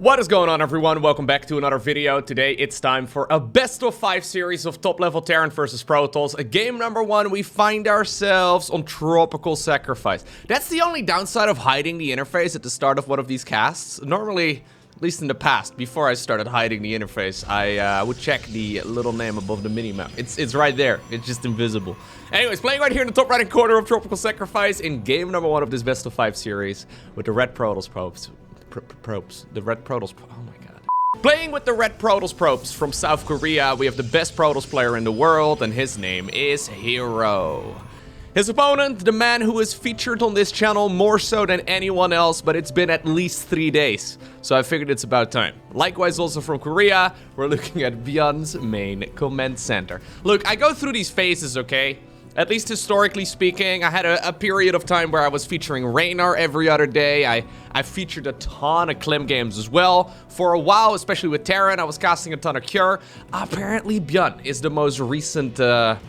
What is going on, everyone? Welcome back to another video. Today it's time for a best-of-5 series of top-level Terran versus Protoss. Game number 1, we find ourselves on Tropical Sacrifice. That's the only downside of hiding the interface at the start of one of these casts. Normally, at least in the past, before I started hiding the interface, I would check the little name above the minimap. It's right there. It's just invisible. Anyways, playing right here in the top right-hand corner of Tropical Sacrifice in game number 1 of this best-of-5 series with the red Protoss probes. The red Protoss, oh my god. Playing with the red Protoss probes from South Korea, we have the best Protoss player in the world, and his name is herO. His opponent, the man who is featured on this channel more so than anyone else, but it's been at least 3 days, so I figured it's about time. Likewise, also from Korea, we're looking at ByuN's main command center. Look, I go through these phases, okay? At least historically speaking, I had a period of time where I was featuring Reynar every other day. I featured a ton of Clim games as well. For a while, especially with Terran, I was casting a ton of Cure. Apparently, ByuN is the most recent, well,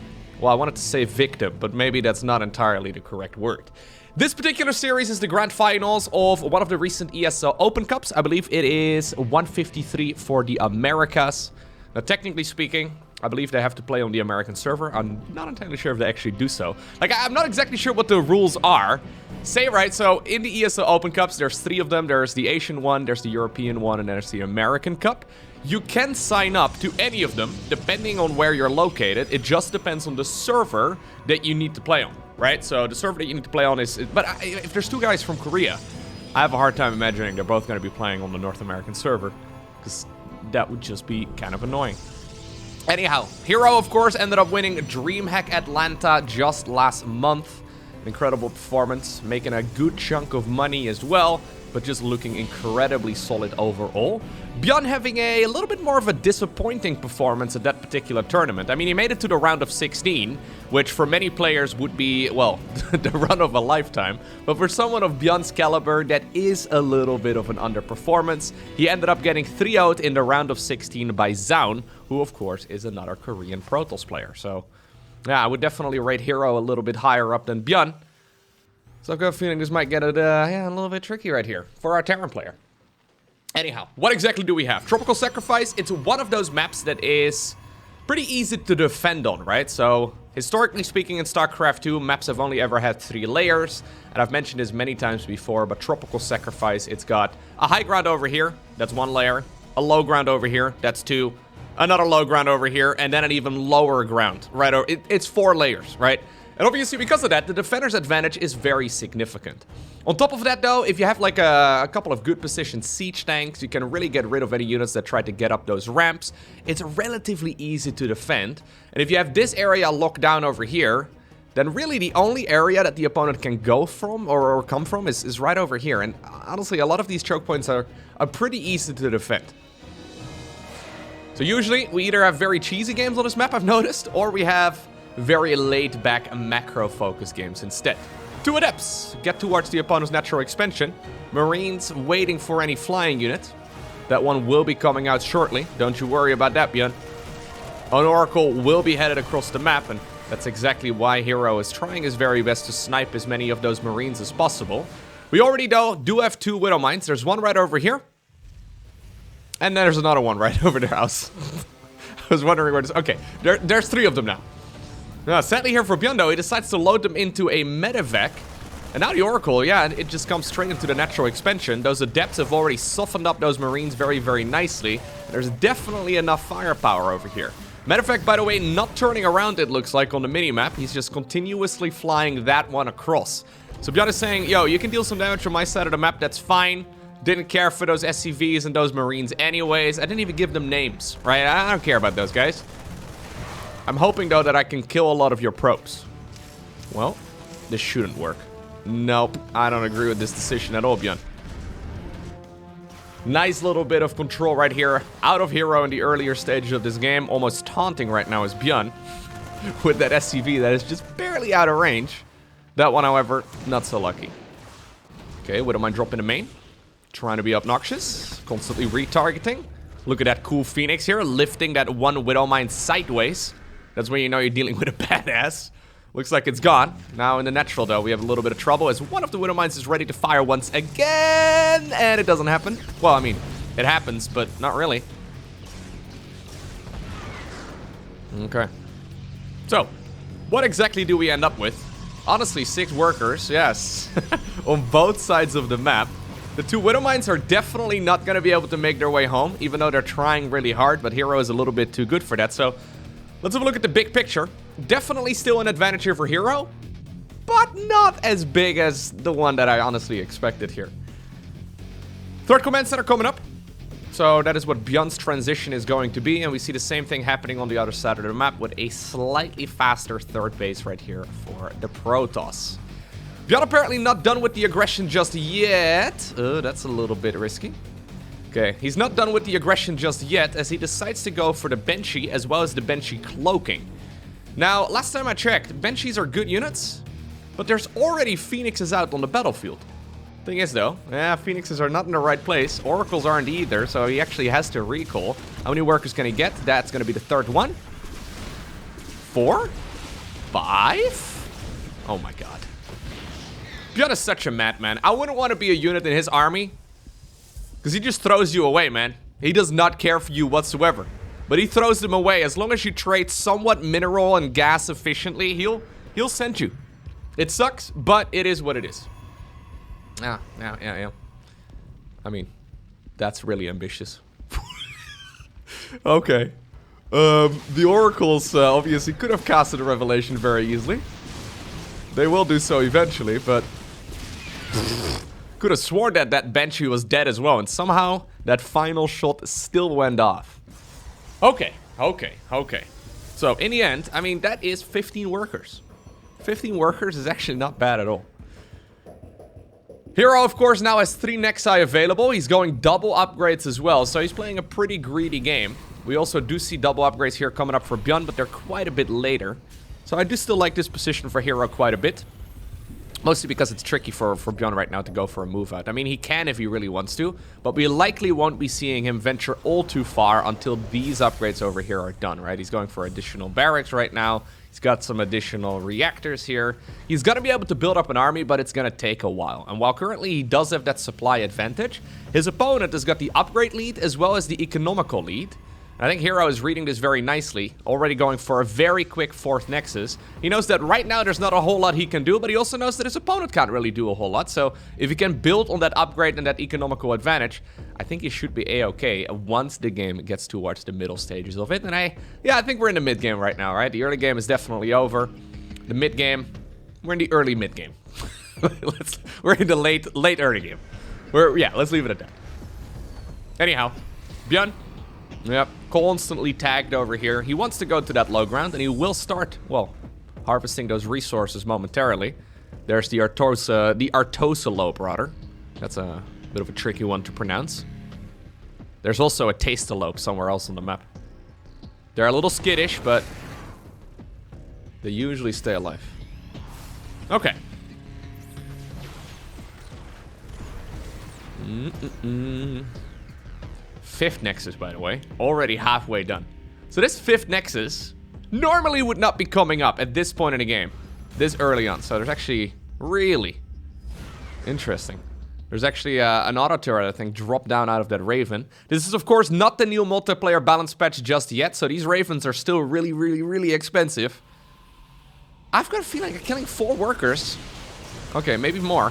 I wanted to say victim, but maybe that's not entirely the correct word. This particular series is the grand finals of one of the recent ESL Open Cups. I believe it is 153 for the Americas. Now, technically speaking, I believe they have to play on the American server. I'm not entirely sure if they actually do so. Like, I'm not exactly sure what the rules are. Say, right, so in the ESL Open Cups, there's 3 of them. There's the Asian one, there's the European one, and there's the American Cup. You can sign up to any of them, depending on where you're located. It just depends on the server that you need to play on, right? So the server that you need to play on is... But if there's 2 guys from Korea, I have a hard time imagining they're both going to be playing on the North American server, because that would just be kind of annoying. Anyhow, herO, of course, ended up winning DreamHack Atlanta just last month. An incredible performance, making a good chunk of money as well, but just looking incredibly solid overall. ByuN having a little bit more of a disappointing performance at that particular tournament. I mean, he made it to the round of 16, which for many players would be, well, the run of a lifetime. But for someone of ByuN's caliber, that is a little bit of an underperformance. He ended up getting 3-0'd in the round of 16 by ZAUN, who of course is another Korean Protoss player. So, yeah, I would definitely rate herO a little bit higher up than ByuN. So I've got a feeling this might get it, yeah, a little bit tricky right here for our Terran player. Anyhow, what exactly do we have? Tropical Sacrifice, it's one of those maps that is pretty easy to defend on, right? So, historically speaking in StarCraft 2, maps have only ever had 3 layers. And I've mentioned this many times before, but Tropical Sacrifice, it's got a high ground over here, that's 1 layer. A low ground over here, that's 2. Another low ground over here, and then an even lower ground, right? It's 4 layers, right? And obviously, because of that, the defender's advantage is very significant. On top of that, though, if you have like a couple of good positioned siege tanks, you can really get rid of any units that try to get up those ramps. It's relatively easy to defend. And if you have this area locked down over here, then really the only area that the opponent can go from or come from is right over here. And honestly, a lot of these choke points are pretty easy to defend. So usually, we either have very cheesy games on this map, I've noticed, or we have very laid-back macro-focus games instead. 2 adepts get towards the opponent's natural expansion. Marines waiting for any flying unit. That one will be coming out shortly. Don't you worry about that, ByuN. An Oracle will be headed across the map, and that's exactly why herO is trying his very best to snipe as many of those Marines as possible. We already, though, do have 2 Widow Mines. There's one right over here. And then there's another one right over their house. I was wondering where this... Okay, there's 3 of them now. Now, sadly here for ByuN, though, he decides to load them into a medevac. And now the Oracle, yeah, it just comes straight into the natural expansion. Those adepts have already softened up those Marines very, very nicely. There's definitely enough firepower over here. Medevac, by the way, not turning around, it looks like, on the minimap. He's just continuously flying that one across. So ByuN is saying, yo, you can deal some damage from my side of the map, that's fine. Didn't care for those SCVs and those Marines anyways. I didn't even give them names, right? I don't care about those guys. I'm hoping, though, that I can kill a lot of your probes. Well, this shouldn't work. Nope, I don't agree with this decision at all, ByuN. Nice little bit of control right here. Out of herO in the earlier stages of this game. Almost taunting right now is ByuN. With that SCV that is just barely out of range. That one, however, not so lucky. Okay, Widow Mine dropping the main. Trying to be obnoxious. Constantly retargeting. Look at that cool Phoenix here. Lifting that one Widow Mine sideways. That's when you know you're dealing with a badass. Looks like it's gone. Now in the natural, though, we have a little bit of trouble as one of the Widow Mines is ready to fire once again. And it doesn't happen. Well, I mean, It happens, but not really. Okay. So, what exactly do we end up with? Honestly, 6 workers, yes. On both sides of the map. The 2 Widow Mines are definitely not going to be able to make their way home, even though they're trying really hard, but herO is a little bit too good for that. So, let's have a look at the big picture. Definitely still an advantage here for herO, but not as big as the one that I honestly expected here. 3rd command center coming up. So that is what ByuN's transition is going to be, and we see the same thing happening on the other side of the map with a slightly faster 3rd base right here for the Protoss. ByuN apparently not done with the aggression just yet. That's a little bit risky. Okay, he's not done with the aggression just yet, as he decides to go for the Banshee as well as the Banshee cloaking. Now, last time I checked, Banshees are good units, but there's already Phoenixes out on the battlefield. Thing is though, Phoenixes are not in the right place. Oracles aren't either, so he actually has to recall. How many workers can he get? That's going to be the 3rd one. 4? 5? Oh my god. ByuN is such a madman. I wouldn't want to be a unit in his army, because he just throws you away, man. He does not care for you whatsoever. But he throws them away. As long as you trade somewhat mineral and gas efficiently, he'll send you. It sucks, but it is what it is. Yeah. I mean, that's really ambitious. Okay. The Oracles obviously could have casted a Revelation very easily. They will do so eventually, but... could have sworn that that Banshee was dead as well, and somehow that final shot still went off. Okay. So, in the end, I mean, that is 15 workers. 15 workers is actually not bad at all. herO, of course, now has 3 Nexi available. He's going double upgrades as well, so he's playing a pretty greedy game. We also do see double upgrades here coming up for ByuN, but they're quite a bit later. So I do still like this position for herO quite a bit. Mostly because it's tricky for ByuN right now to go for a move out. I mean, he can if he really wants to, but we likely won't be seeing him venture all too far until these upgrades over here are done, right? He's going for additional barracks right now. He's got some additional reactors here. He's going to be able to build up an army, but it's going to take a while. And while currently he does have that supply advantage, his opponent has got the upgrade lead as well as the economical lead. I think herO is reading this very nicely, already going for a very quick 4th Nexus. He knows that right now there's not a whole lot he can do, but he also knows that his opponent can't really do a whole lot. So if he can build on that upgrade and that economical advantage, I think he should be a-okay once the game gets towards the middle stages of it. And I think we're in the mid game right now, right? The early game is definitely over. The mid game, we're in the early mid game. We're in the late early game. Let's leave it at that. Anyhow, ByuN. Yep, constantly tagged over here. He wants to go to that low ground, and he will start, well, harvesting those resources momentarily. There's the Artosa lobe, rather. That's a bit of a tricky one to pronounce. There's also a Tastalope somewhere else on the map. They're a little skittish, but they usually stay alive. Okay. 5th Nexus, by the way. Already halfway done. So this 5th Nexus normally would not be coming up at this point in the game. This early on. So there's actually really interesting. There's actually an auto turret, I think, dropped down out of that Raven. This is, of course, not the new multiplayer balance patch just yet. So these Ravens are still really expensive. I've got a feeling I'm killing 4 workers. Okay, maybe more.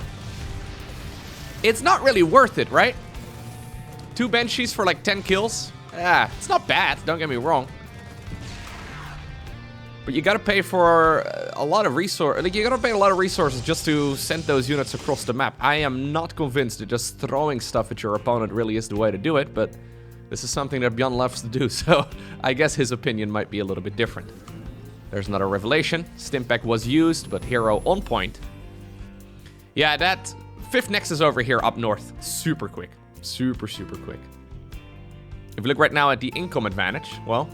It's not really worth it, right? 2 Banshees for like 10 kills. It's not bad, don't get me wrong. But you gotta pay for a lot of resources just to send those units across the map. I am not convinced that just throwing stuff at your opponent really is the way to do it, but this is something that ByuN loves to do, so I guess his opinion might be a little bit different. There's another revelation. Stimpack was used, but herO on point. Yeah, that 5th Nexus over here up north. Super quick. Super quick. If you look right now at the income advantage, well,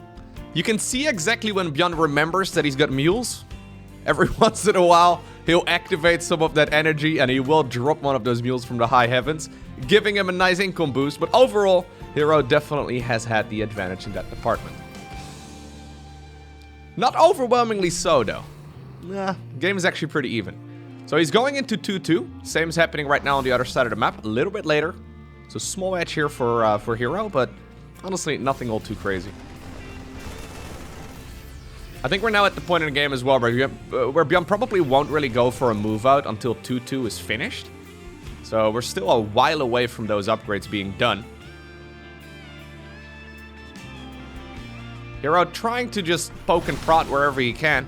you can see exactly when ByuN remembers that he's got mules. Every once in a while, he'll activate some of that energy and he will drop one of those mules from the high heavens, giving him a nice income boost. But overall, herO definitely has had the advantage in that department. Not overwhelmingly so, though. Game is actually pretty even. So he's going into 2-2. Same is happening right now on the other side of the map. A little bit later. So small edge here for herO, but honestly, nothing all too crazy. I think we're now at the point in the game as well where ByuN probably won't really go for a move out until 2-2 is finished. So we're still a while away from those upgrades being done. herO trying to just poke and prod wherever he can.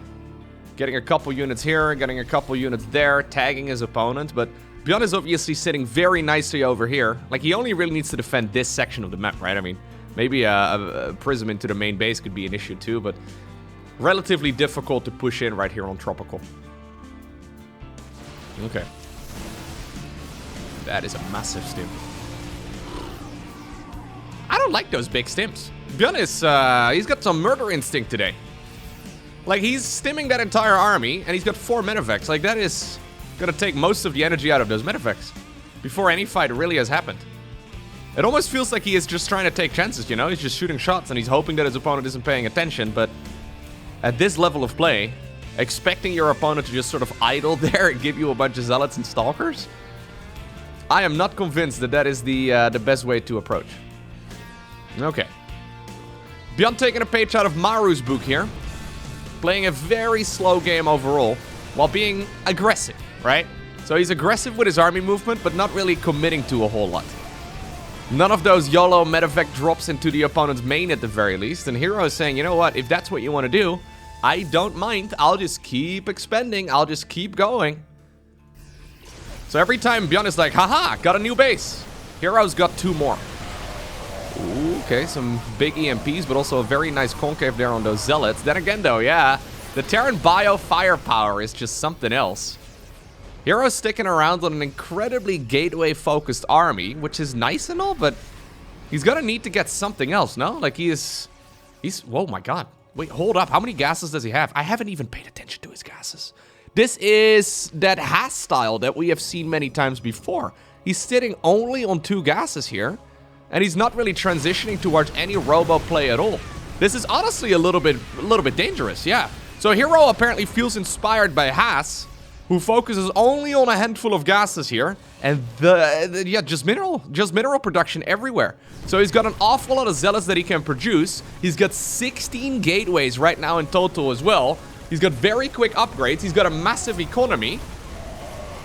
Getting a couple units here, getting a couple units there, tagging his opponent. But ByuN is obviously sitting very nicely over here. Like, he only really needs to defend this section of the map, right? I mean, maybe a prism into the main base could be an issue too, but relatively difficult to push in right here on Tropical. Okay. That is a massive stim. I don't like those big stims. ByuN is, he's got some murder instinct today. Like, he's stimming that entire army, and he's got 4 medevacs. Like, that is gonna take most of the energy out of those medevacs before any fight really has happened. It almost feels like he is just trying to take chances, you know? He's just shooting shots, and he's hoping that his opponent isn't paying attention, but at this level of play, expecting your opponent to just sort of idle there and give you a bunch of zealots and stalkers? I am not convinced that that is the best way to approach. Okay. ByuN taking a page out of Maru's book here. Playing a very slow game overall, while being aggressive, right? So he's aggressive with his army movement, but not really committing to a whole lot. None of those YOLO medevac drops into the opponent's main at the very least, and herO is saying, you know what, if that's what you want to do, I don't mind. I'll just keep expending. I'll just keep going. So every time ByuN is like, haha, got a new base. herO's got 2 more. Ooh, okay, some big EMPs, but also a very nice concave there on those zealots. Then again, though, yeah, the Terran bio firepower is just something else. herO's sticking around on an incredibly gateway-focused army, which is nice and all, but he's gonna need to get something else, no? Like, he's... Whoa, my god. Wait, hold up. How many gases does he have? I haven't even paid attention to his gases. This is that Haas style that we have seen many times before. He's sitting only on 2 gases here, and he's not really transitioning towards any robo play at all. This is honestly a little bit dangerous, yeah. So herO apparently feels inspired by Haas, who focuses only on a handful of gases here, and just mineral production everywhere. So he's got an awful lot of zealots that he can produce. He's got 16 gateways right now in total as well. He's got very quick upgrades. He's got a massive economy.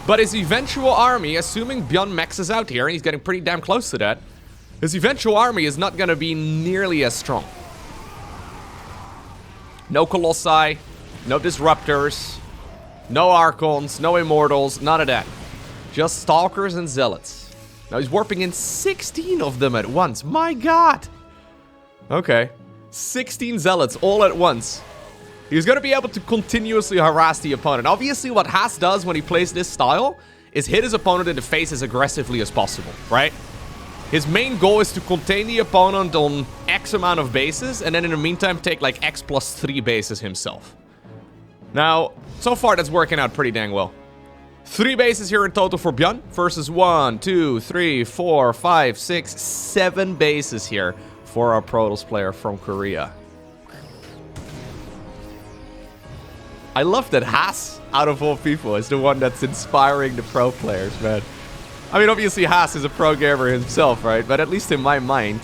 But his eventual army, assuming ByuN maxes out here, and he's getting pretty damn close to that, his eventual army is not going to be nearly as strong. No Colossi, no Disruptors, no Archons, no Immortals, none of that. Just Stalkers and Zealots. Now he's warping in 16 of them at once. My god! Okay. 16 Zealots all at once. He's going to be able to continuously harass the opponent. Obviously, what Haas does when he plays this style is hit his opponent in the face as aggressively as possible, right? His main goal is to contain the opponent on X amount of bases, and then in the meantime take like X plus 3 bases himself. Now, so far that's working out pretty dang well. 3 bases here in total for ByuN versus 1, 2, 3, 4, 5, 6, 7 bases here for our Protoss player from Korea. I love that Haas, out of all people, is the one that's inspiring the pro players, man. I mean, obviously Haas is a pro gamer himself, right? But at least in my mind,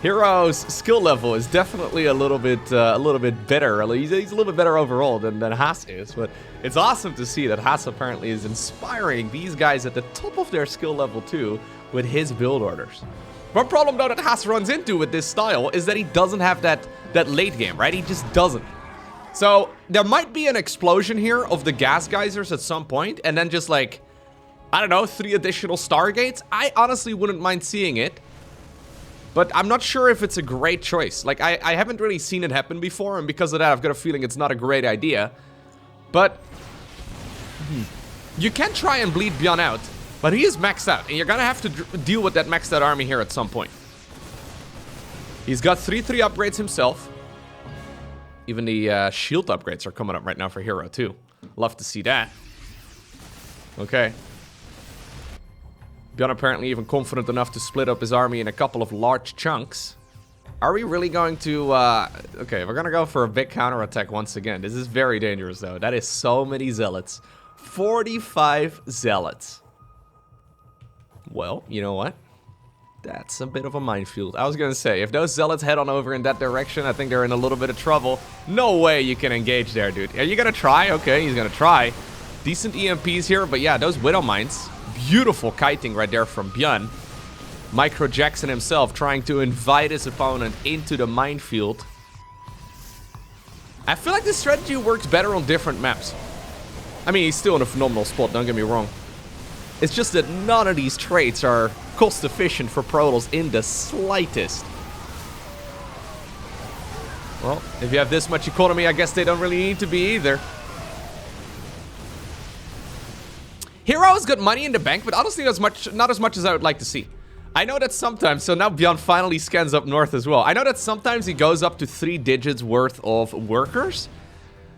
herO's skill level is definitely a little bit better. He's a little bit better overall than Haas is. But it's awesome to see that Haas apparently is inspiring these guys at the top of their skill level too with his build orders. One problem though that Haas runs into with this style is that he doesn't have that late game, right? He just doesn't. So there might be an explosion here of the gas geysers at some point, and then just like, I don't know, 3 additional Stargates. I honestly wouldn't mind seeing it, but I'm not sure if it's a great choice. Like, I haven't really seen it happen before, and because of that, I've got a feeling it's not a great idea. But you can try and bleed ByuN out, but he is maxed out, and you're gonna have to deal with that maxed out army here at some point. He's got 3/3 upgrades himself. Even the shield upgrades are coming up right now for herO too. Love to see that. Okay. ByuN apparently even confident enough to split up his army in a couple of large chunks. Are we really going to... okay, we're going to go for a big counterattack once again. This is very dangerous though. That is so many zealots. 45 zealots. Well, you know what? That's a bit of a minefield. I was gonna say, if those zealots head on over in that direction, I think they're in a little bit of trouble. No way you can engage there, dude. Are you gonna try? Okay, he's gonna try. Decent EMPs here, but yeah, those Widow Mines. Beautiful kiting right there from ByuN. Micro Jackson himself trying to invite his opponent into the minefield. I feel like this strategy works better on different maps. I mean, he's still in a phenomenal spot, don't get me wrong. It's just that none of these traits are cost efficient for Protoss in the slightest. Well, if you have this much economy, I guess they don't really need to be either. herO's got money in the bank, but honestly not as much as I would like to see. I know that sometimes, so now ByuN finally scans up north as well. I know that sometimes he goes up to 3 digits worth of workers.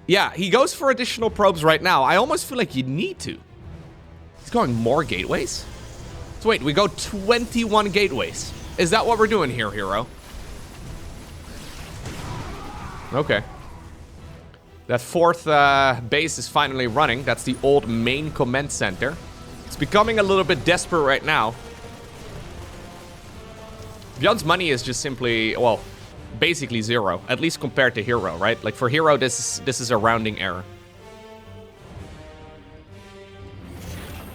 Yeah, he goes for additional probes right now. I almost feel like you need to. He's going more gateways? So wait, we go 21 gateways. Is that what we're doing here, herO? Okay. That fourth base is finally running. That's the old main command center. It's becoming a little bit desperate right now. ByuN's money is just simply, well, basically zero. At least compared to herO, right? Like for herO, this is a rounding error.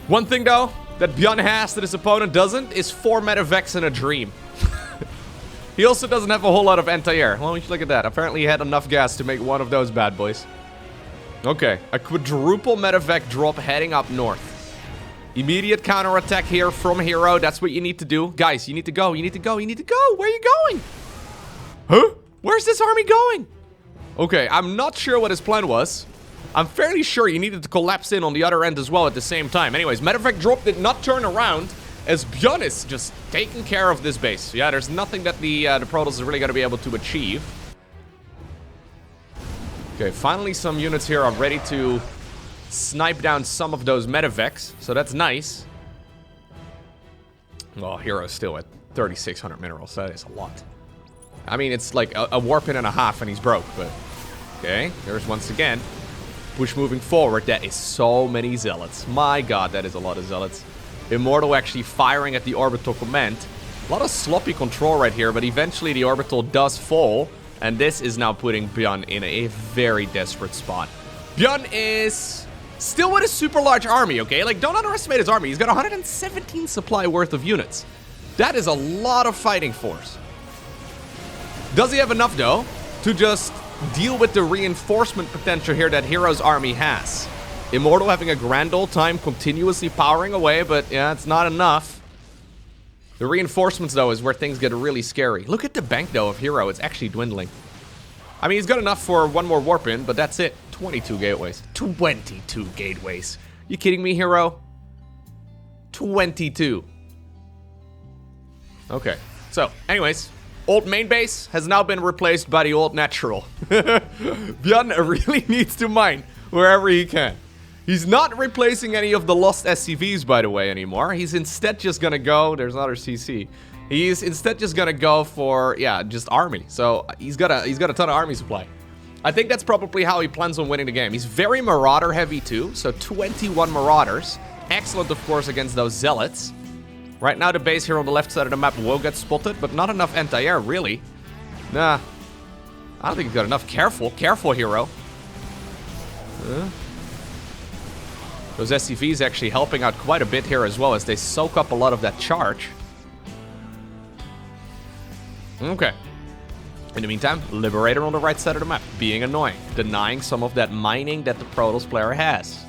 One thing though that ByuN has that his opponent doesn't is 4 medevacs in a dream. He also doesn't have a whole lot of anti-air. Well, look at that. Apparently he had enough gas to make one of those bad boys. Okay, a quadruple medevac drop heading up north. Immediate counterattack here from herO. That's what you need to do. Guys, you need to go. You need to go. You need to go. Where are you going? Huh? Where's this army going? Okay, I'm not sure what his plan was. I'm fairly sure you needed to collapse in on the other end as well at the same time. Anyways, medevac drop did not turn around as ByuN is just taking care of this base. Yeah, there's nothing that the Protoss is really going to be able to achieve. Okay, finally some units here are ready to snipe down some of those medevacs, so that's nice. Well, herO's still at 3,600 minerals. That is a lot. I mean, it's like a warpin and a half and he's broke, but... Okay, there's once again. Push moving forward. That is so many zealots. My god, that is a lot of zealots. Immortal actually firing at the orbital command. A lot of sloppy control right here, but eventually the orbital does fall. And this is now putting ByuN in a very desperate spot. ByuN is... still with a super large army, okay? Like, don't underestimate his army. He's got 117 supply worth of units. That is a lot of fighting force. Does he have enough, though, to just deal with the reinforcement potential here that herO's army has? Immortal having a grand old time, continuously powering away, but yeah, it's not enough. The reinforcements, though, is where things get really scary. Look at the bank, though, of herO. It's actually dwindling. I mean, he's got enough for one more warp in, but that's it. 22 gateways. 22 gateways. You kidding me, herO? 22. Okay. So, anyways, old main base has now been replaced by the old natural. ByuN really needs to mine wherever he can. He's not replacing any of the lost SCVs, by the way, anymore. He's instead just gonna go... There's another CC. He's instead just gonna go for, yeah, just army. So, he's got a ton of army supply. I think that's probably how he plans on winning the game. He's very Marauder heavy too, so 21 Marauders. Excellent, of course, against those Zealots. Right now, the base here on the left side of the map will get spotted, but not enough anti-air, really. Nah. I don't think he's got enough. Careful, herO. Those SCVs actually helping out quite a bit here as well as they soak up a lot of that charge. Okay. In the meantime, Liberator on the right side of the map, being annoying, denying some of that mining that the Protoss player has.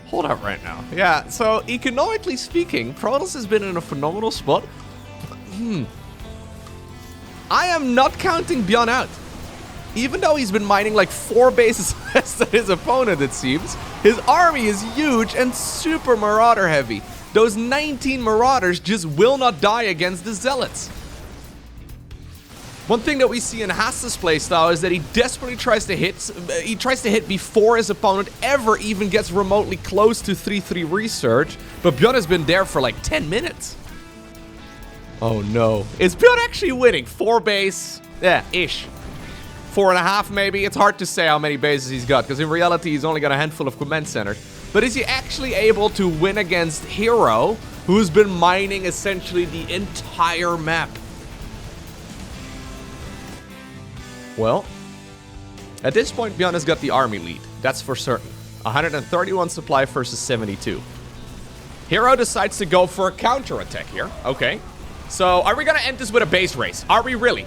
Hold up right now. Yeah, so economically speaking, Protoss has been in a phenomenal spot. I am not counting ByuN out. Even though he's been mining like 4 bases less than his opponent, it seems, his army is huge and super Marauder heavy. Those 19 Marauders just will not die against the Zealots. One thing that we see in Haas's playstyle is that he desperately tries to hit. He tries to hit before his opponent ever even gets remotely close to 3-3 research. But ByuN has been there for like 10 minutes. Oh no. Is ByuN actually winning? 4 base? Yeah, ish. 4.5 maybe? It's hard to say how many bases he's got, because in reality he's only got a handful of command centers. But is he actually able to win against herO who's been mining essentially the entire map. Well, at this point, ByuN has got the army lead. That's for certain. 131 supply versus 72. herO decides to go for a counterattack here. Okay. So, are we going to end this with a base race? Are we really?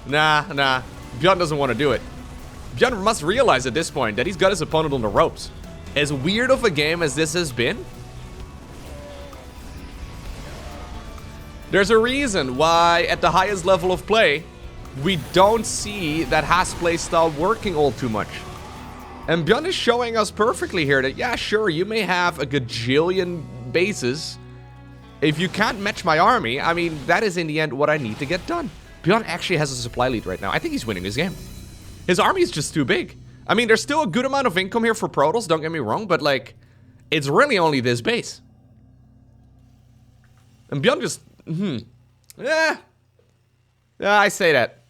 Nah. ByuN doesn't want to do it. ByuN must realize at this point that he's got his opponent on the ropes. As weird of a game as this has been, there's a reason why at the highest level of play, we don't see that Haas playstyle working all too much. And ByuN is showing us perfectly here that, yeah, sure, you may have a gajillion bases. If you can't match my army, I mean, that is in the end what I need to get done. ByuN actually has a supply lead right now. I think he's winning this game. His army is just too big. I mean, there's still a good amount of income here for Protoss, don't get me wrong, but, like, it's really only this base. And ByuN just, yeah, I say that.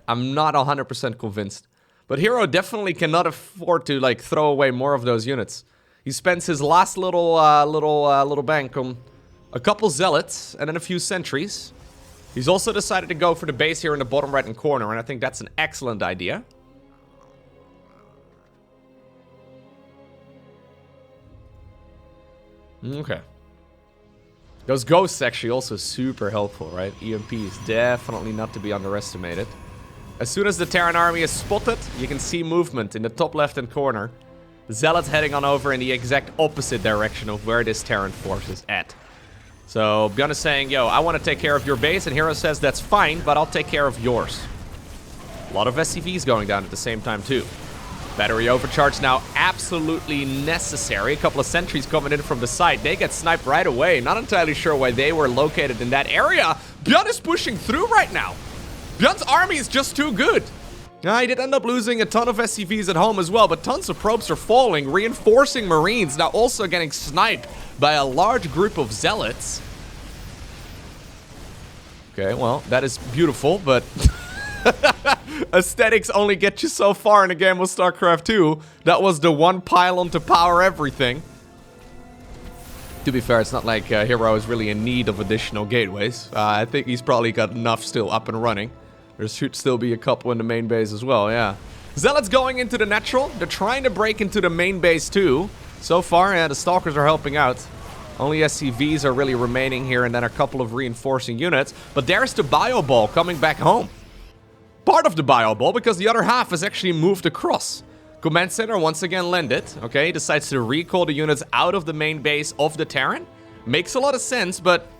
I'm not 100% convinced. But herO definitely cannot afford to, like, throw away more of those units. He spends his last little bank on a couple zealots and then a few sentries. He's also decided to go for the base here in the bottom right-hand corner, and I think that's an excellent idea. Okay. Those ghosts actually also super helpful, right? EMP is definitely not to be underestimated. As soon as the Terran army is spotted, you can see movement in the top left-hand corner. Zealots heading on over in the exact opposite direction of where this Terran force is at. So, ByuN is saying, yo, I want to take care of your base, and herO says, that's fine, but I'll take care of yours. A lot of SCVs going down at the same time, too. Battery overcharge now absolutely necessary. A couple of sentries coming in from the side. They get sniped right away. Not entirely sure why they were located in that area. ByuN is pushing through right now. ByuN's army is just too good. Now, he did end up losing a ton of SCVs at home as well, but tons of probes are falling, reinforcing Marines, now also getting sniped by a large group of zealots. Okay, well, that is beautiful, but aesthetics only get you so far in a game of StarCraft 2. That was the one pylon to power everything. To be fair, it's not like herO is really in need of additional gateways. I think he's probably got enough still up and running. There should still be a couple in the main base as well, yeah. Zealots going into the natural. They're trying to break into the main base too. So far, yeah, the Stalkers are helping out. Only SCVs are really remaining here, and then a couple of reinforcing units. But there's the bio ball coming back home. Part of the bio ball, because the other half is actually moved across. Command Center once again landed. Okay, decides to recall the units out of the main base of the Terran. Makes a lot of sense, but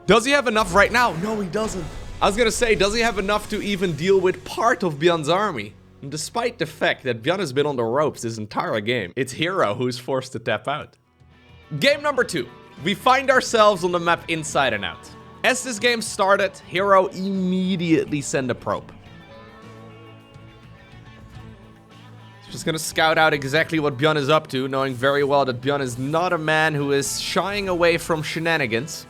does he have enough right now? No, he doesn't. I was gonna say, does he have enough to even deal with part of ByuN's army? And despite the fact that ByuN has been on the ropes this entire game, it's herO who's forced to tap out. Game number 2. We find ourselves on the map inside and out. As this game started, herO immediately sent a probe. He's just gonna scout out exactly what ByuN is up to, knowing very well that ByuN is not a man who is shying away from shenanigans.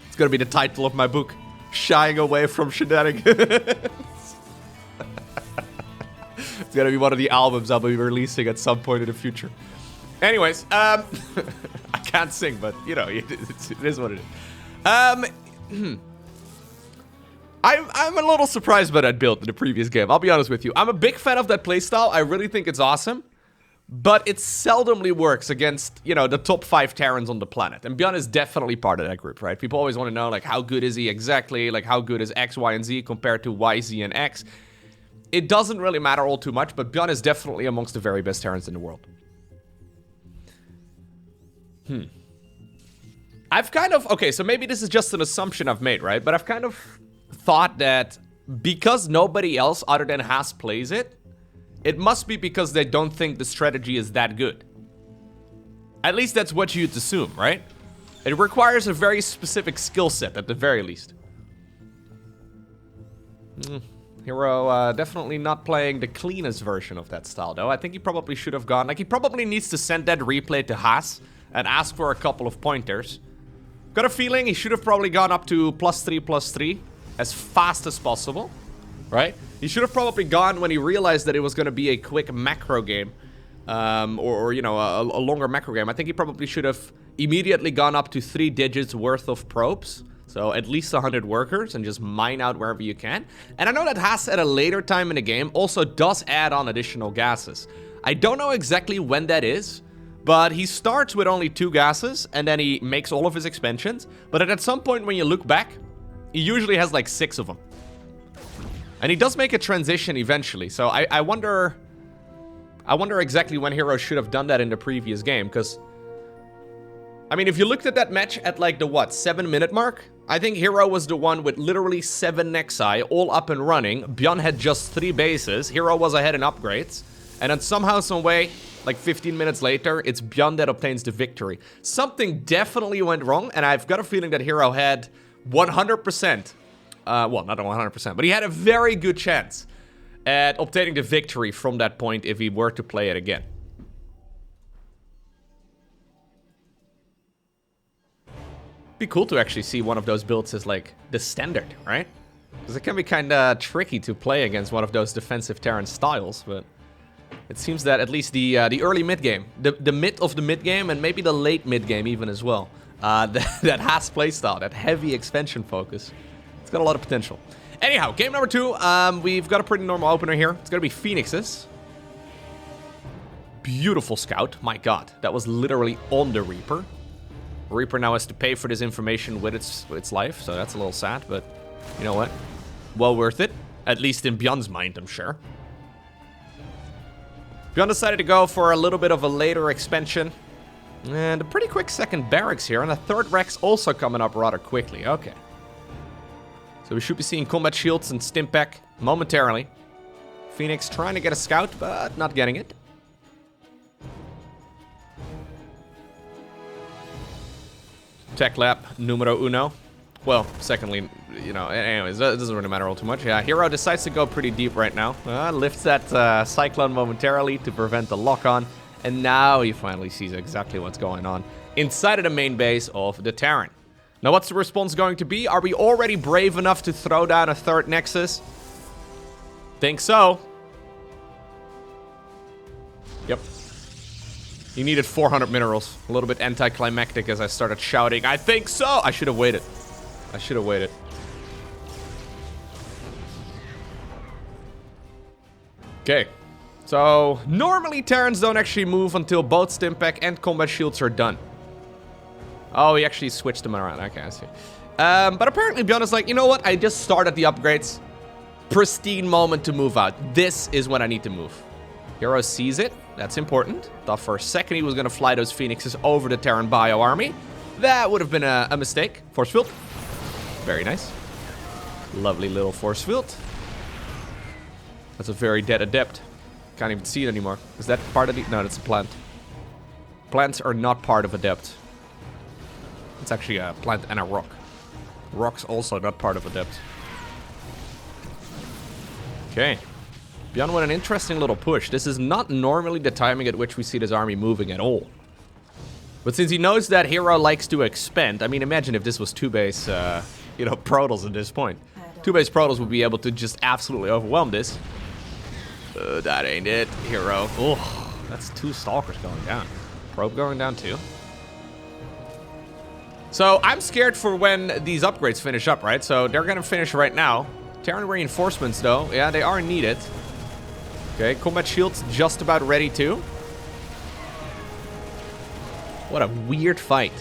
It's gonna be the title of my book, Shying Away from Shenanigans. It's gonna be one of the albums I'll be releasing at some point in the future. Anyways, I can't sing, but, you know, it is what it is. I'm a little surprised by that build in the previous game, I'll be honest with you. I'm a big fan of that playstyle, I really think it's awesome. But it seldomly works against, you know, the top 5 Terrans on the planet. And ByuN is definitely part of that group, right? People always want to know, like, how good is he exactly? Like, how good is X, Y, and Z compared to Y, Z, and X? It doesn't really matter all too much, but ByuN is definitely amongst the very best Terrans in the world. I've kind of... Okay, so maybe this is just an assumption I've made, right? But I've kind of thought that because nobody else other than Haas plays it, it must be because they don't think the strategy is that good. At least that's what you'd assume, right? It requires a very specific skill set, at the very least. herO definitely not playing the cleanest version of that style, though. I think he probably should have gone... Like, he probably needs to send that replay to Haas and ask for a couple of pointers. Got a feeling he should have probably gone up to +3/+3 as fast as possible, right? He should have probably gone when he realized that it was going to be a quick macro game or you know, a longer macro game, I think he probably should have immediately gone up to 3 digits worth of probes. So at least 100 workers and just mine out wherever you can. And I know that Haas at a later time in the game also does add on additional gases. I don't know exactly when that is, but he starts with only 2 gases and then he makes all of his expansions. But at some point when you look back, he usually has like 6 of them. And he does make a transition eventually. So I wonder exactly when herO should have done that in the previous game, because I mean, if you looked at that match at like the, what, 7-minute mark? I think herO was the one with literally 7 Nexi, all up and running. ByuN had just 3 bases. herO was ahead in upgrades. And then somehow, some way, like 15 minutes later, it's ByuN that obtains the victory. Something definitely went wrong, and I've got a feeling that herO had 100%, well, not 100%, but he had a very good chance at obtaining the victory from that point if he were to play it again. Be cool to actually see one of those builds as like the standard, right? Because it can be kind of tricky to play against one of those defensive Terran styles, but it seems that at least the early mid game, the mid of the mid game, and maybe the late mid game even as well, that has playstyle, that heavy expansion focus, it's got a lot of potential. Anyhow, game number 2, we've got a pretty normal opener here. It's gonna be Phoenixes. Beautiful scout, my god, that was literally on the Reaper. Reaper now has to pay for this information with its life, so that's a little sad, but you know what? Well worth it. At least in ByuN's mind, I'm sure. ByuN decided to go for a little bit of a later expansion. And a pretty quick second barracks here, and a third Rex also coming up rather quickly. Okay. So we should be seeing combat shields and Stimpack momentarily. Phoenix trying to get a scout, but not getting it. Tech lab numero uno. Well, secondly, you know, anyways, it doesn't really matter all too much. Yeah, herO decides to go pretty deep right now. Lifts that Cyclone momentarily to prevent the lock-on. And now he finally sees exactly what's going on inside of the main base of the Terran. Now, what's the response going to be? Are we already brave enough to throw down a third Nexus? Think so. Yep. He needed 400 minerals. A little bit anticlimactic as I started shouting, I think so! I should have waited. I should have waited. Okay. So, normally Terrans don't actually move until both Stimpack and combat shields are done. Oh, he actually switched them around. Okay, I see. But apparently ByuN is like, you know what? I just started the upgrades. Pristine moment to move out. This is when I need to move. herO sees it. That's important. Thought for a second he was going to fly those Phoenixes over the Terran bio army. That would have been a mistake. Force field. Very nice. Lovely little force field. That's a very dead adept. Can't even see it anymore. Is that part of the... No, that's a plant. Plants are not part of adept. It's actually a plant and a rock. Rock's also not part of adept. Okay. ByuN with an interesting little push. This is not normally the timing at which we see this army moving at all. But since he knows that herO likes to expand, I mean, imagine if this was 2-base, you know, Protoss at this point. 2-base Protoss would be able to just absolutely overwhelm this. That ain't it, herO. Oh, that's 2 Stalkers going down. Probe going down too. So I'm scared for when these upgrades finish up, right? So they're gonna finish right now. Terran reinforcements, though, yeah, they are needed. Okay, combat shields just about ready too. What a weird fight.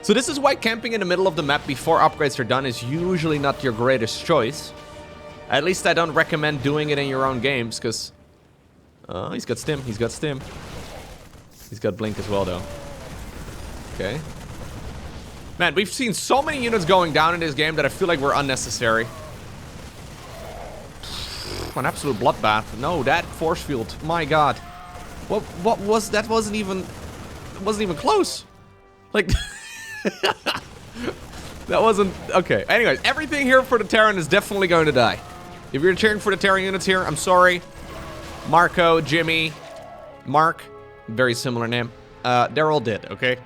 So this is why camping in the middle of the map before upgrades are done is usually not your greatest choice. At least I don't recommend doing it in your own games, because... Oh, he's got stim, he's got stim. He's got blink as well, though. Okay. Man, we've seen so many units going down in this game that I feel like we're unnecessary. An absolute bloodbath. No, that force field. My god. What was... That wasn't even close. Like... That wasn't... Okay. Anyways, everything here for the Terran is definitely going to die. If you're cheering for the Terran units here, I'm sorry. Marco, Jimmy, Mark. Very similar name. They're all dead, okay?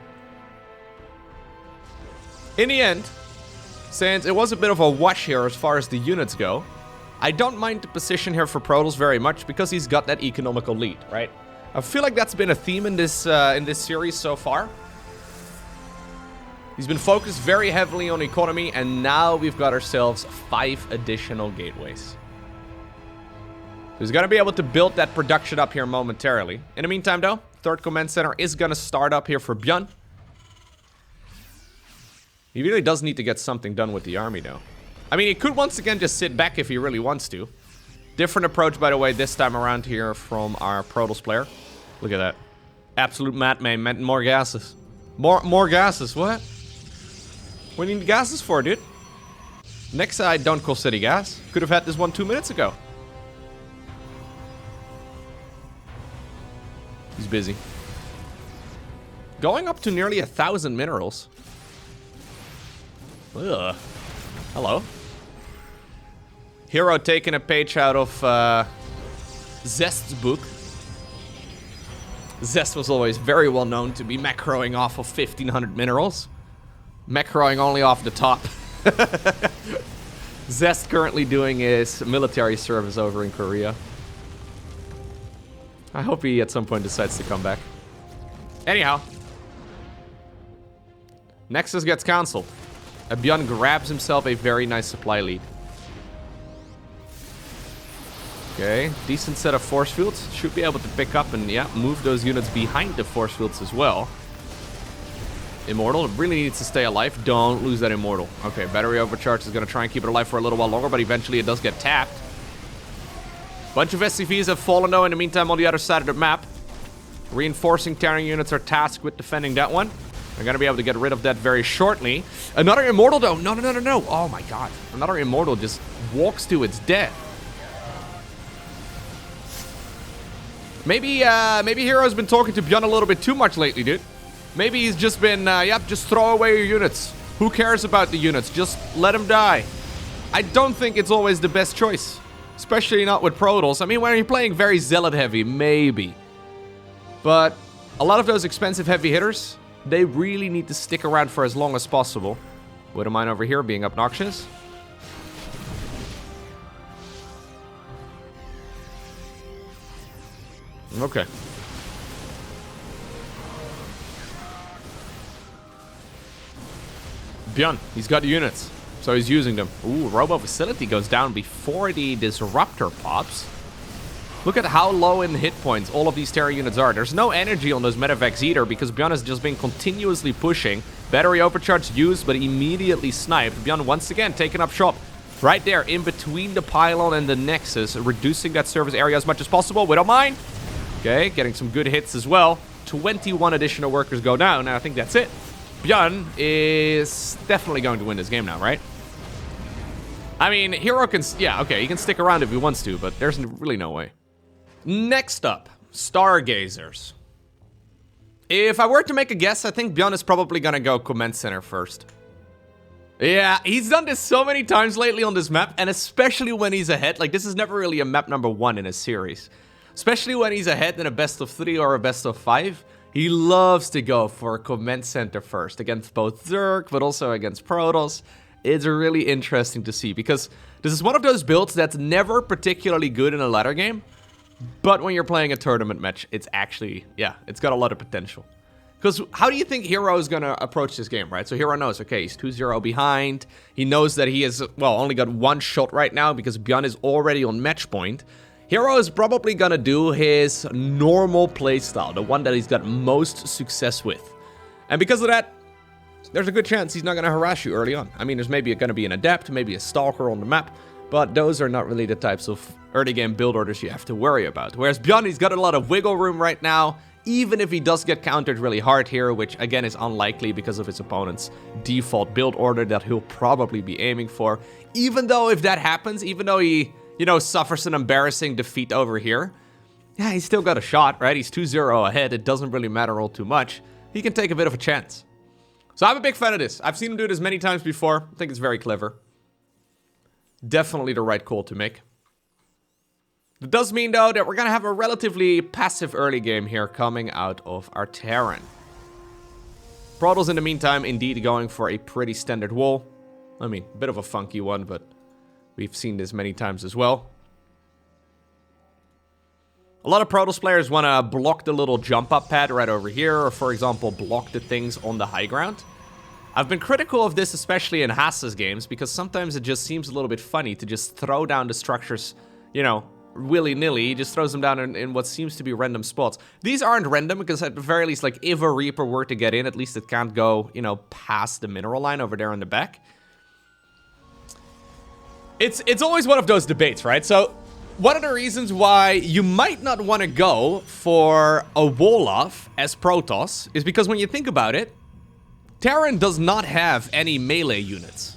In the end, since it was a bit of a wash here as far as the units go, I don't mind the position here for Protoss very much because he's got that economical lead, right? I feel like that's been a theme in this series so far. He's been focused very heavily on economy, and now we've got ourselves 5 additional gateways. He's going to be able to build that production up here momentarily. In the meantime, though, third command center is going to start up here for ByuN. He really does need to get something done with the army, though. I mean, he could once again just sit back if he really wants to. Different approach, by the way, this time around here from our Protoss player. Look at that. Absolute madman, meant more gases. More gases, what? What do you need gases for, dude? Next side, don't call city gas. Could have had this one 2 minutes ago. He's busy. Going up to nearly 1,000 minerals. Ugh. Hello. herO taking a page out of Zest's book. Zest was always very well known to be macroing off of 1,500 minerals. Macroing only off the top. Zest currently doing his military service over in Korea. I hope he at some point decides to come back. Anyhow. Nexus gets cancelled. ByuN grabs himself a very nice supply lead. Okay, decent set of force fields. Should be able to pick up and, yeah, move those units behind the force fields as well. Immortal really needs to stay alive. Don't lose that Immortal. Okay, battery overcharge is going to try and keep it alive for a little while longer, but eventually it does get tapped. Bunch of SCVs have fallen, though, in the meantime on the other side of the map. Reinforcing Terran units are tasked with defending that one. They're going to be able to get rid of that very shortly. Another Immortal, though. No. Oh, my God. Another Immortal just walks to its death. Maybe herO's been talking to ByuN a little bit too much lately, dude. Maybe he's just been, yep, just throw away your units. Who cares about the units? Just let them die. I don't think it's always the best choice. Especially not with Protoss. I mean, when you're playing very zealot heavy, maybe. But a lot of those expensive heavy hitters, they really need to stick around for as long as possible. Wouldn't mind over here being obnoxious. Okay. ByuN, he's got units, so he's using them. Ooh, Robo Facility goes down before the Disruptor pops. Look at how low in hit points all of these Terran units are. There's no energy on those medevacs either because ByuN has just been continuously pushing. Battery overcharge used, but immediately sniped. ByuN once again taking up shop right there in between the pylon and the Nexus, reducing that service area as much as possible. We don't mind. Okay, getting some good hits as well. 21 additional workers go down, and I think that's it. ByuN is definitely going to win this game now, right? I mean, herO can... Yeah, okay, he can stick around if he wants to, but there's really no way. Next up, Stargazers. If I were to make a guess, I think ByuN is probably going to go Command Center first. Yeah, he's done this so many times lately on this map, and especially when he's ahead. Like, this is never really a map number 1 in a series. Especially when he's ahead in a best-of-3 or a best-of-5. He loves to go for a command center first against both Zerg, but also against Protoss. It's really interesting to see because this is one of those builds that's never particularly good in a ladder game. But when you're playing a tournament match, it's actually, yeah, it's got a lot of potential. Because how do you think herO is going to approach this game, right? So herO knows, okay, he's 2-0 behind. He knows that he has, well, only got one shot right now because ByuN is already on match point. herO is probably going to do his normal playstyle, the one that he's got most success with. And because of that, there's a good chance he's not going to harass you early on. I mean, there's maybe going to be an Adept, maybe a Stalker on the map, but those are not really the types of early game build orders you have to worry about. Whereas ByuN, he's got a lot of wiggle room right now, even if he does get countered really hard here, which again is unlikely because of his opponent's default build order that he'll probably be aiming for. Even though if that happens, even though he, you know, suffers an embarrassing defeat over here, yeah, he's still got a shot, right? He's 2-0 ahead. It doesn't really matter all too much. He can take a bit of a chance. So I'm a big fan of this. I've seen him do this many times before. I think it's very clever. Definitely the right call to make. It does mean, though, that we're going to have a relatively passive early game here coming out of our Terran. Protoss, in the meantime, indeed going for a pretty standard wall. I mean, a bit of a funky one, but we've seen this many times as well. A lot of Protoss players want to block the little jump up pad right over here, or for example, block the things on the high ground. I've been critical of this, especially in Haas's games, because sometimes it just seems a little bit funny to just throw down the structures, you know, willy-nilly. He just throws them down in what seems to be random spots. These aren't random, because at the very least, like, if a Reaper were to get in, at least it can't go, you know, past the mineral line over there in the back. It's always one of those debates, right? So, one of the reasons why you might not want to go for a wall-off as Protoss is because when you think about it, Terran does not have any melee units.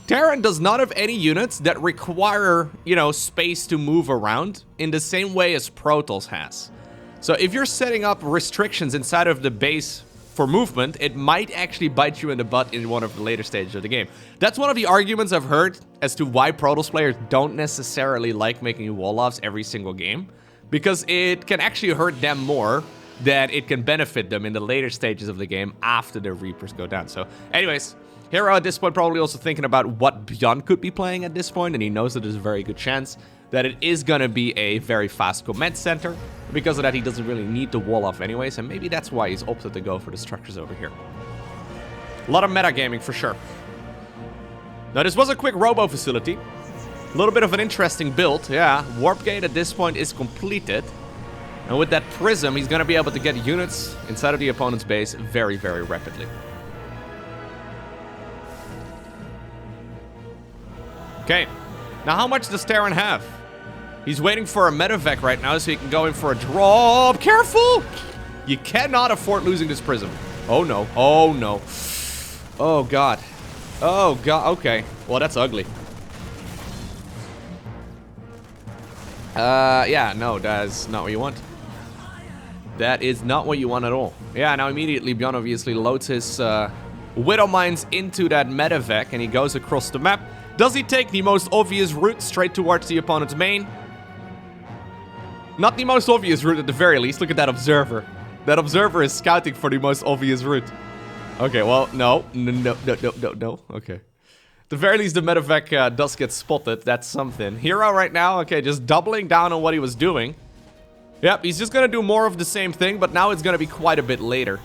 Terran does not have any units that require, you know, space to move around in the same way as Protoss has. So if you're setting up restrictions inside of the base for movement, it might actually bite you in the butt in one of the later stages of the game. That's one of the arguments I've heard as to why Protoss players don't necessarily like making wall-offs every single game, because it can actually hurt them more than it can benefit them in the later stages of the game after the Reapers go down. So anyways, herO at this point probably also thinking about what ByuN could be playing at this point, and he knows that there's a very good chance that it is going to be a very fast command center. Because of that, he doesn't really need to wall off anyways, and maybe that's why he's opted to go for the structures over here. A lot of metagaming for sure. Now, this was a quick robo facility. A little bit of an interesting build, yeah. Warp gate at this point is completed. And with that prism, he's going to be able to get units inside of the opponent's base very, very rapidly. Okay. Now, how much does Terran have? He's waiting for a medevac right now, so he can go in for a drop. Careful! You cannot afford losing this prism. Oh, no. Oh, no. Oh, God. Oh, God. Okay. Well, that's ugly. Yeah, no, that's not what you want. That is not what you want at all. Yeah, now immediately ByuN obviously loads his Widow Mines into that medevac, and he goes across the map. Does he take the most obvious route straight towards the opponent's main? Not the most obvious route at the very least. Look at that observer. That observer is scouting for the most obvious route. Okay, well, no. No. Okay. At the very least, the medevac does get spotted. That's something. herO right now, okay, just doubling down on what he was doing. Yep, he's just gonna do more of the same thing, but now it's gonna be quite a bit later.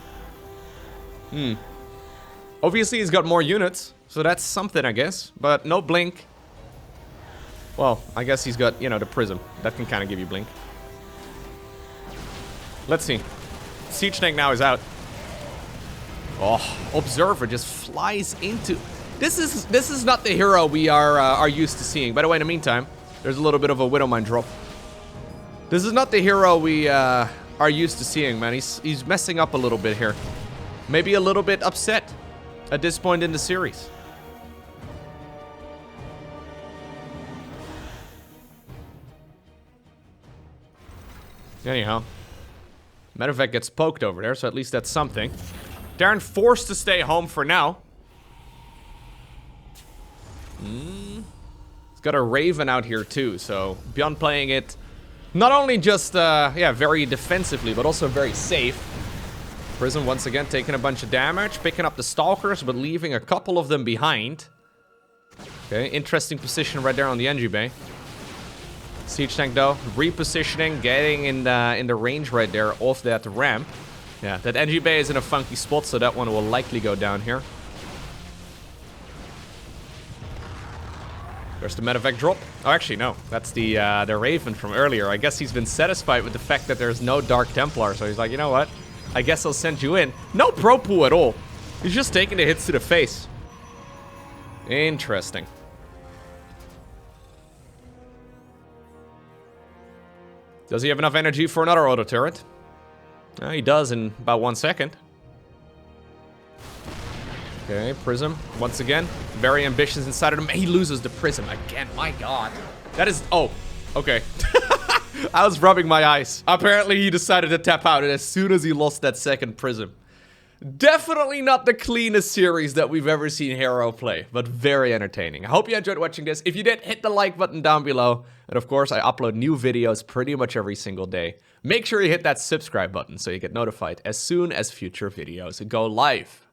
Obviously, he's got more units, so that's something, I guess. But no blink. Well, I guess he's got, you know, the prism. That can kind of give you blink. Let's see. Siege tank now is out. Oh, observer just flies into... This is not the herO we are used to seeing. By the way, in the meantime, there's a little bit of a Widow Mine drop. This is not the herO we are used to seeing, man. He's messing up a little bit here. Maybe a little bit upset at this point in the series. Anyhow, medevac gets poked over there, so at least that's something. Terran forced to stay home for now. He's got a Raven out here too, so ByuN playing it not only just, yeah, very defensively, but also very safe. Prism once again taking a bunch of damage, picking up the Stalkers, but leaving a couple of them behind. Okay, interesting position right there on the NG bay. Siege tank though, repositioning, getting in the range right there off that ramp. Yeah, that NG bay is in a funky spot, so that one will likely go down here. There's the medevac drop. Oh, actually, no. That's the Raven from earlier. I guess he's been satisfied with the fact that there's no Dark Templar, so he's like, you know what? I guess I'll send you in. No pro pool at all. He's just taking the hits to the face. Interesting. Does he have enough energy for another auto turret? He does in about 1 second. Okay, Prism, once again. Very ambitious inside of him. He loses the Prism again, my god. That is... Oh, okay. I was rubbing my eyes. Apparently, he decided to tap out as soon as he lost that second Prism. Definitely not the cleanest series that we've ever seen herO play, but very entertaining. I hope you enjoyed watching this. If you did, hit the like button down below. And of course, I upload new videos pretty much every single day. Make sure you hit that subscribe button so you get notified as soon as future videos go live.